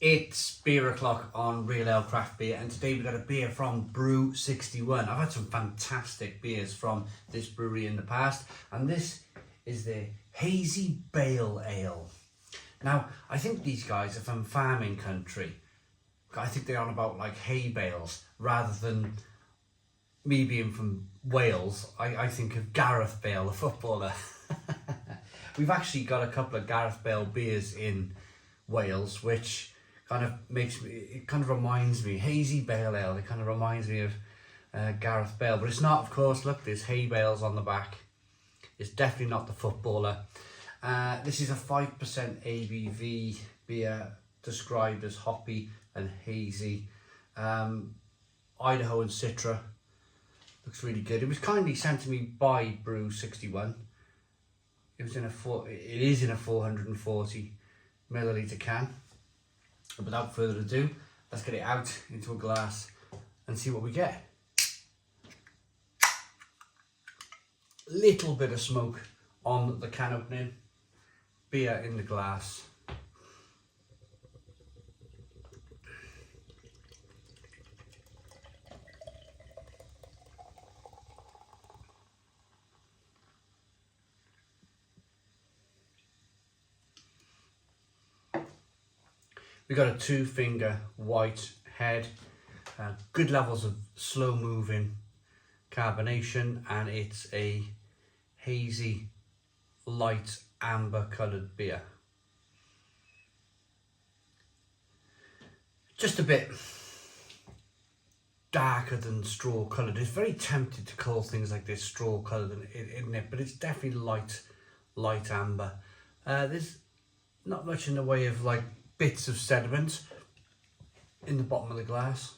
It's beer o'clock on Real Ale Craft Beer, and today we've got a beer from Brew 61. I've had some fantastic beers from this brewery in the past, and this is the Hazy Bale Ale. Now, I think these guys are from farming country. I think they're on about like hay bales, rather than me being from Wales. I think of Gareth Bale, the footballer. We've actually got a couple of Gareth Bale beers in Wales, which kind of reminds me, Hazy Bale Ale, it kind of reminds me of Gareth Bale, but it's not, of course. Look, there's hay bales on the back. It's definitely not the footballer. This is a 5% ABV beer, described as hoppy and hazy. Idaho and Citra. Looks really good. It was kindly sent to me by Brew 61. It is in a 440 milliliter can. And without further ado, let's get it out into a glass and see what we get. Little bit of smoke on the can opening. Beer in the glass. We got a 2-finger white head, good levels of slow moving carbonation, and it's a hazy, light amber coloured beer. Just a bit darker than straw coloured. It's very tempted to call things like this straw coloured, isn't it? But it's definitely light amber. There's not much in the way of like bits of sediment in the bottom of the glass,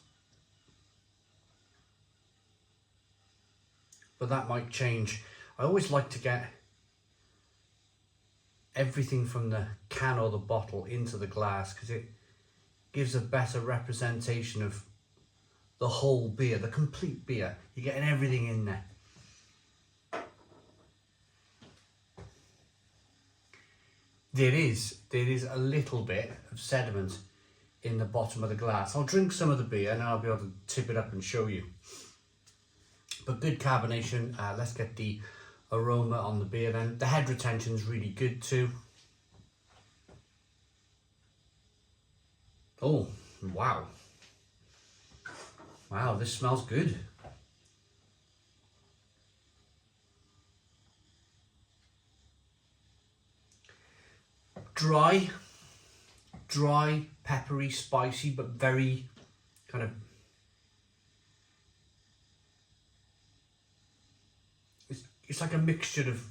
but that might change. I always like to get everything from the can or the bottle into the glass, because it gives a better representation of the whole beer, the complete beer. You're getting everything in there. There is a little bit of sediment in the bottom of the glass. I'll drink some of the beer and I'll be able to tip it up and show you. But good carbonation. Let's get the aroma on the beer then. The head retention is really good too. Oh, wow. Wow, this smells good. Dry, peppery, spicy, but very kind of, it's like a mixture of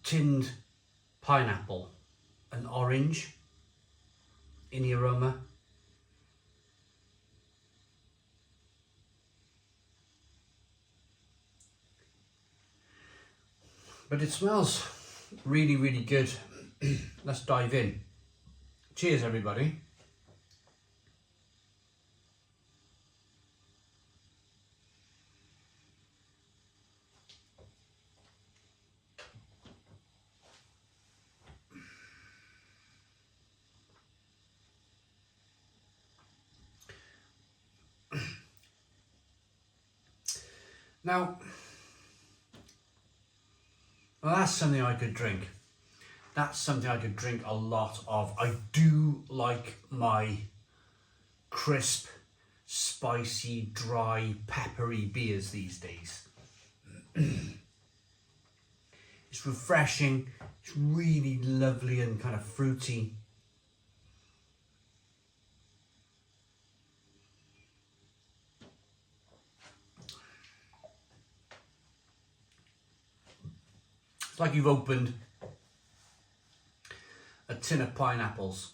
tinned pineapple and orange in the aroma. But it smells really, really good. Let's dive in. Cheers, everybody. Now, that's something I could drink. That's something I could drink a lot of. I do like my crisp, spicy, dry, peppery beers these days. It's refreshing. It's really lovely and kind of fruity. It's like you've opened a tin of pineapples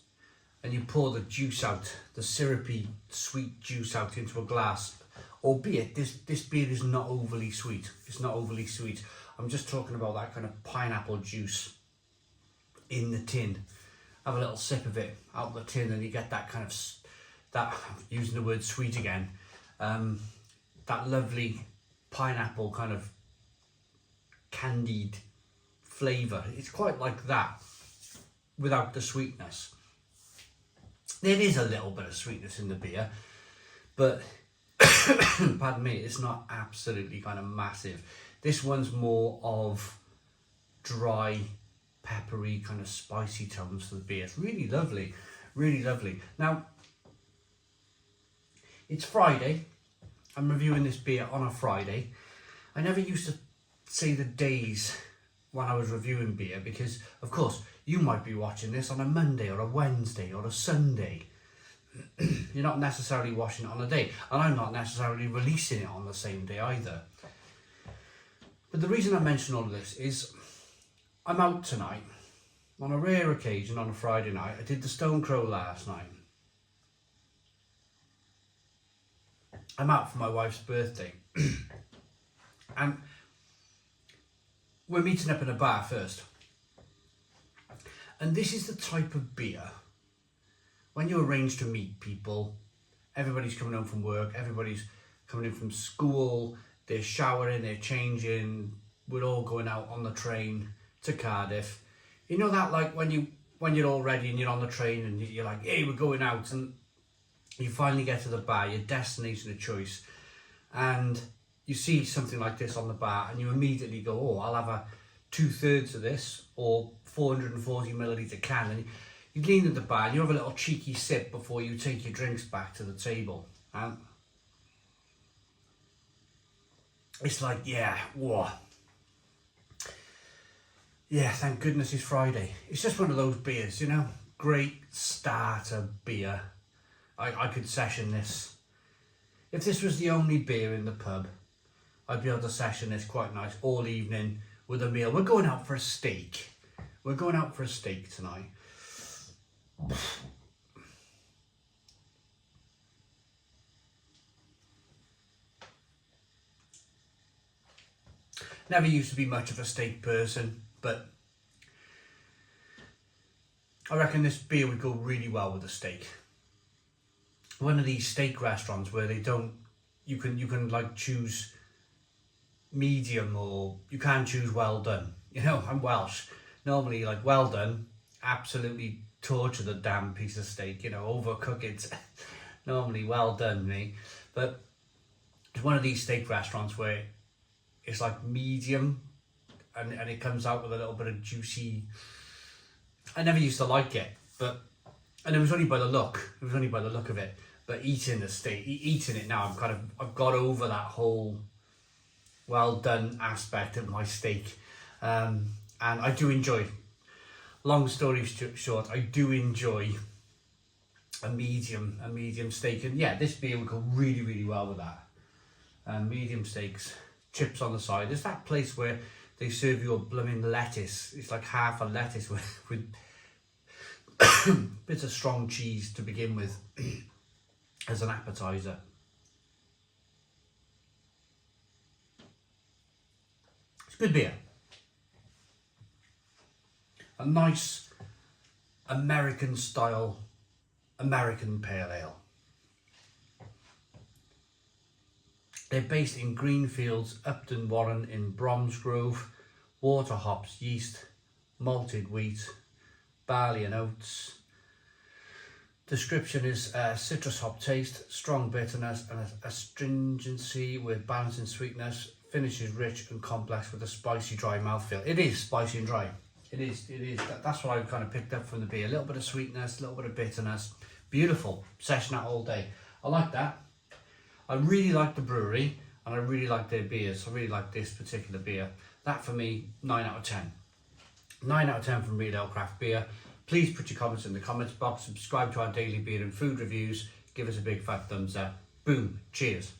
and you pour the juice out, the syrupy sweet juice out into a glass. Albeit this beer is not overly sweet. It's not overly sweet. I'm just talking about that kind of pineapple juice in the tin. Have a little sip of it out of the tin and you get that kind of, that, using the word sweet again, that lovely pineapple kind of candied flavour. It's quite like that without the sweetness. There is a little bit of sweetness in the beer, but pardon me, it's not absolutely kind of massive. This one's more of dry, peppery, kind of spicy tones to the beer. It's really lovely, really lovely. Now, it's Friday. I'm reviewing this beer on a Friday. I never used to say the days when I was reviewing beer because, of course, you might be watching this on a Monday or a Wednesday or a Sunday. You're not necessarily watching it on a day, and I'm not necessarily releasing it on the same day either. But the reason I mention all of this is I'm out tonight. On a rare occasion, on a Friday night, I did the Stone Crow last night. I'm out for my wife's birthday. And we're meeting up in a bar first. And this is the type of beer, when you arrange to meet people, everybody's coming home from work, everybody's coming in from school, they're showering, they're changing, we're all going out on the train to Cardiff. You know that, like when you're all ready and you're on the train and you're like, hey, we're going out, and you finally get to the bar, your destination of choice, and you see something like this on the bar and you immediately go, oh, I'll have a 2/3 of this, or 440 milliliter can, and you lean at the bar and you have a little cheeky sip before you take your drinks back to the table. And it's like, yeah, whoa. Yeah, thank goodness it's Friday. It's just one of those beers, you know, great starter beer. I could session this. If this was the only beer in the pub, I'd be able to session this quite nice all evening with a meal. We're going out for a steak. We're going out for a steak tonight. Never used to be much of a steak person, but I reckon this beer would go really well with a steak. One of these steak restaurants where they don't, you can like choose medium, or you can choose well done. You know, I'm Welsh. Normally, like, well done, absolutely torture the damn piece of steak, you know, overcook it. Normally well done, me. But it's one of these steak restaurants where it's like medium and it comes out with a little bit of juicy. I never used to like it, and it was only by the look. It was only by the look of it. But eating the steak, eating it now, I've got over that whole well done aspect of my steak, and I do enjoy. Long story short, I do enjoy a medium steak, and yeah, this beer would go really, really well with that. Medium steaks, chips on the side. There's that place where they serve you a blooming lettuce. It's like half a lettuce with bits of strong cheese to begin with as an appetizer. It's good beer. A nice American style American pale ale. They're based in Greenfields, Upton Warren in Bromsgrove. Water, hops, yeast, malted wheat, barley and oats. Description is citrus hop taste, strong bitterness and astringency with balancing sweetness. Finish is rich and complex with a spicy dry mouthfeel. It is spicy and dry. It is. That's what I kind of picked up from the beer. A little bit of sweetness, a little bit of bitterness. Beautiful. Session that all day. I like that. I really like the brewery and I really like their beers. I really like this particular beer. That for me, 9 out of 10. 9 out of 10 from Real Ale Craft Beer. Please put your comments in the comments box. Subscribe to our daily beer and food reviews. Give us a big fat thumbs up. Boom. Cheers.